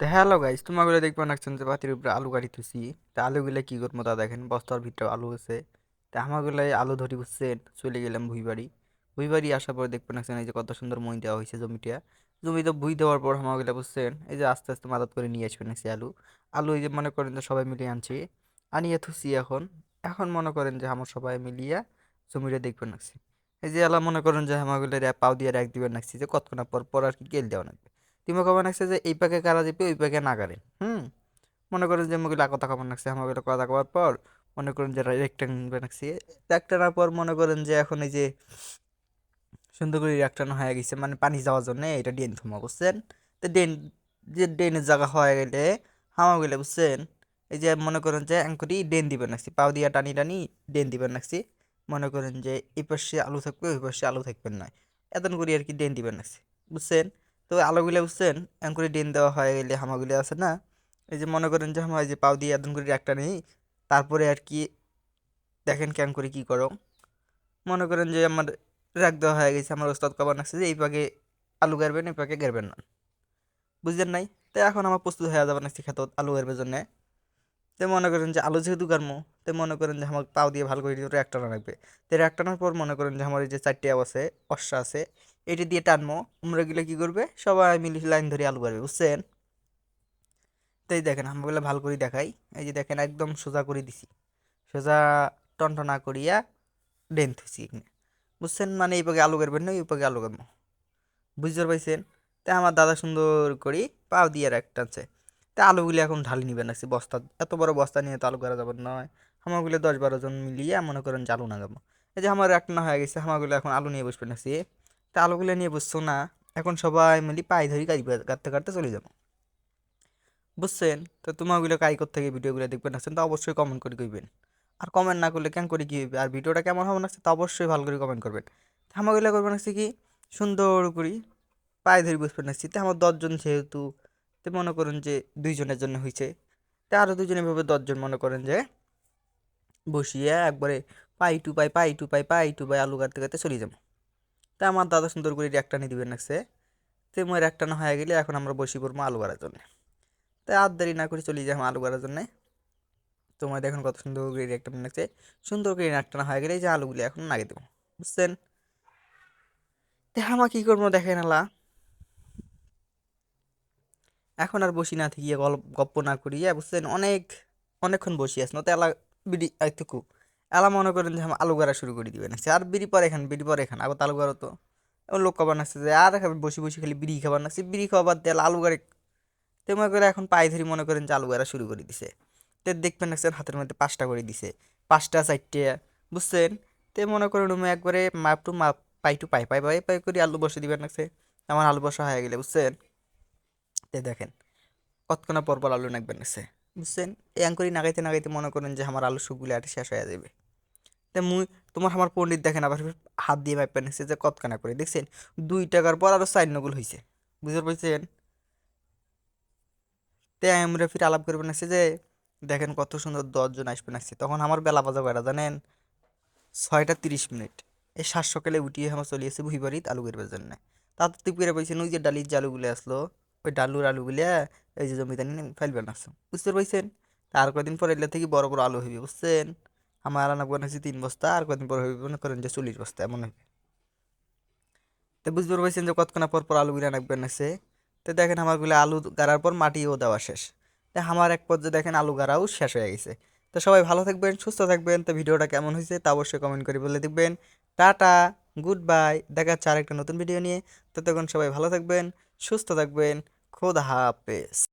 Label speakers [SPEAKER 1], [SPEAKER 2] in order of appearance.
[SPEAKER 1] তো hello guys, তোমাগুলো দেখবে নাকছেন যে বাতির উপরে আলু গাড়ি থুছি। তা আলুগুলা কি করবো তা দেখেন, বস্তার ভিতরে আলু আছে। তা আমাগুলাই আলু ধরি বুঝছেন, চলে গেলাম ভুঁই বাড়ি। ভুঁই বাড়ি আসার পর দেখবে নাকছেন এই যে কত সুন্দর মই দেওয়া হয়েছে জমিটা। জমিতে ভুঁই দেওয়ার পর আমাগুলা বুঝছেন এই যে আস্তে আস্তে মাদাত করে নিয়ে আসবে নাকছি আলু। আলু এই যে মনে করেন যে সবাই মিলিয়ে আনছি, আনিয়ে থুছি। এখন এখন মনে করেন যে আমার সবাই মিলিয়ে জমিটা দেখবে নাকছি। এই যে আলা মনে করেন যে আমাগুলো পাও দিয়ে রাখ দিবেন নাকছি যে কতক্ষণ পর পর আর কি গেল দেওয়া লাগবে। তুমি কবে নাকছে যে এই পাকে কারা যাবে ওই পাকে না গাড়ে। মনে করেন যে মুগিলা কথা কবার নাকছে আমাকে কথা কবার পর মনে করেন যে রেকটান বানাচ্ছি। রেকটানার পর মনে করেন যে এখন এই যে সুন্দর করে রেকটানো হয়ে গেছে, মানে পানি যাওয়ার জন্য এটা ড্রেন থুমা বুঝছেন। তো ড্রেন, যে ড্রেনের জায়গা হয়ে গেলে হামা গেলে বুঝছেন এই যে মনে করেন যে অ্যাঙ্করি ড্রেন দিবেন নাকছি, পাও দিয়া টানি টানি ড্রেন দিবেন নাকছি। মনে করেন যে এই পাশে আলু থাকবে ওই পাশে আলু থাকবেন না, এতন করে আর কি ড্রেন দিবেন নাকছি বুঝছেন। তো আলুগুলো বুঝছেন অ্যাঙ্করি ড্রেন দেওয়া হয়ে গেলে হামাগুলি আছে না, এই যে মনে করেন যে আমার এই যে পাও দিয়ে এতন করে একটা নেই। তারপরে আর কি দেখেন কেন করে কি করো। মনে করেন যে আমার রাখ দেওয়া হয়ে গেছে, আমার ওস্তাদ কবার নাকছে যে এই পাকে আলু গাড়বেন এই পাকে গাড়বেন না, বুঝলেন নাই। তো এখন আমার প্রস্তুত হয়ে যাবে নাকছে খেত আলু গাড়বের জন্য। তো মনে করেন যে আলু যেহেতু গাড়মো, তো মনে করেন যে আমার পাও দিয়ে ভালো করে র্যাক টানা লাগবে। তো র্যাক টানার পর মনে করেন যে আমার এই যে চারটে আছে অশ্বা আছে, এটি দিয়ে টানবো। উমরা গেলে কি করবে, সবাই মিলে লাইন ধরে আলু গাড়বে বুঝছেন। তো এই দেখেন আমগুলো ভালো করে দেখাই। এই যে দেখেন একদম সোজা করে দিছি, সোজা টনটনা করিয়া ডেন থুইছি এখানে বুঝছেন। মানে এই পাকে আলু গাড়বেন না ওই পাকে আলু গাড়বো, বুঝতে পারছেন। তা আমার দাদা সুন্দর করি পাও দিয়ে রাখতেছে। তা আলুগুলি এখন ঢালি নিবেন আসছি বস্তা, এত বড় বস্তা নিয়ে তো আলু করা যাবে নয়। আমাগুলো 10-12 জন মিলিয়ে মনে করেন যে আলু নাগাবো। এই যে আমার একটা হয়ে গেছে, আমাগুলো এখন আলু নিয়ে বসবেন আসছি। তা আলুগুলো নিয়ে বসছো না, এখন সবাই মিলি পায়ে ধরি গাড়ি কাটতে কাটতে চলে যাবো বুঝছেন। তো তোমাগুলো কাই করতে গিয়ে ভিডিওগুলো দেখবেন আসছেন, তা অবশ্যই কমেন্ট করে কইবেন। আর কমেন্ট না করলে কেন করে কি হইবে, আর ভিডিওটা কেমন হবে না তা অবশ্যই ভালো করে কমেন্ট করবেন। আমাগুলো করবেন হচ্ছে কি সুন্দর করি পায়ে ধরে বসবে না শীতে আমার 10 জন যেহেতু, তো মনে করেন যে 2 জনের জন্য হয়েছে। তা আরো 2 জন এভাবে 10 জন মনে করেন যে বসিয়ে একবারে পাই টু পাই পাই টু পাই পাই টু পাই আলু কাটতে কাটতে চলে যাবো। তা আমার দাদা সুন্দর করে একটা নিয়ে দিবেন লাগছে। তো মোর একটা না হয়ে গেলে এখন আমরা বসি পড়বো আলু কাটার জন্য। তাই আর দেরি না করে চলে যাই আলু কাটার জন্য। তোমার দেখুন কত সুন্দর করে একটা লাগছে। সুন্দর করে একটা না হয়ে গেলে এই যে আলুগুলি এখন নাগে দেবো বুঝছেন। তা আমার কি করবো দেখেন আলা, এখন আর বসি না থেকে গল্প গপ্প না করিয়া বুঝছেন অনেকক্ষণ বসি আস না তো এলা বিড়ি আইতুকু। এলা মনে করেন যে আমি আলু গাড়া শুরু করে দিবেন আর বিড়ি পরে খান বিড়ি পরে খান আবার আলু গাড়ো তো এমন লোক খাবার নাচছে যে আর খাবেন বসে বসে খালি বিড়ি খাবার নাচছে, বিড়ি খাবার দিয়ে আলু গাড়ি। তো মনে করে এখন পায়ে ধরি মনে করেন যে আলু গাড়া শুরু করে দিছে। তো দেখবেন নাচছেন হাতের মধ্যে 5টা করে দিছে, 5টা 4টে বুঝছেন। তো মনে করেন তুমি একবারে মাপ টু মাপ পাই টু পাই পাই পাই পাই করে আলু বসে দিবেন নাচছে। আমার আলু বসা হয়ে গেলে বুঝছেন। তো দেখেন কতক্ষণ পর পর আলু নাকবেন আছে বুঝছেন। এই আঙ্কুরি নাগাইতে নাগাইতে মনে করেন যে আমার আলু সবগুলো আর শেষ হয়ে যাবে। তা মুই তোমার আমার পণ্ডিত দেখেন আবার হাত দিয়ে মাইপেন নিচ্ছে যে কতখানা করে দেখছেন 2 টাকার পর আরো 4 নগুল হয়েছে, বুঝতে পারছেন। তে আমরা ফির আলাপ করবেন আসছে যে দেখেন কত সুন্দর 10 জন আসবেন আসছে, তখন আমার বেলা বাজা কয়টা জানেন, 6টা 30 মিনিট। এই 7 সকালে উঠিয়ে আমার চলে এসে ভুই বাড়িতে আলু করবার জন্য। তাতে তুই করে পাইছেন ওই যে ডালির যে আলুগুলো আসলো, ওই ডালুর আলুগুলা এই যে জমিতে নিয়ে ফেলবেন আসছো বুঝতে পারছেন। তার কদিন পর এগুলা থেকে বড় বড় আলু হইবে বুঝছেন। আমার আনা বানাইছি 3 বস্তা, আর কদিন পর হইবে মনে করেন যে 40 বস্তা এমন হইবে। তো বুঝতে পারছেন যে কতক্ষণ পর পর আলুগুলা নাকবেন আছে। তো দেখেন আমারগুলো আলু গাড়ার পর মাটিও দেওয়া শেষ। তো আমার এক পর্যায়ে দেখেন আলু গাড়াও শেষ হয়ে গেছে। তো সবাই ভালো থাকবেন সুস্থ থাকবেন, তো ভিডিওটা কেমন হয়েছে তা অবশ্যই কমেন্ট করে বলে দেখবেন। টাটা, গুড বাই, দেখা যাচ্ছে আরেকটা নতুন ভিডিও নিয়ে। ততক্ষণ সবাই ভালো থাকবেন সুস্থ থাকবেন, খোদা হাফেজ।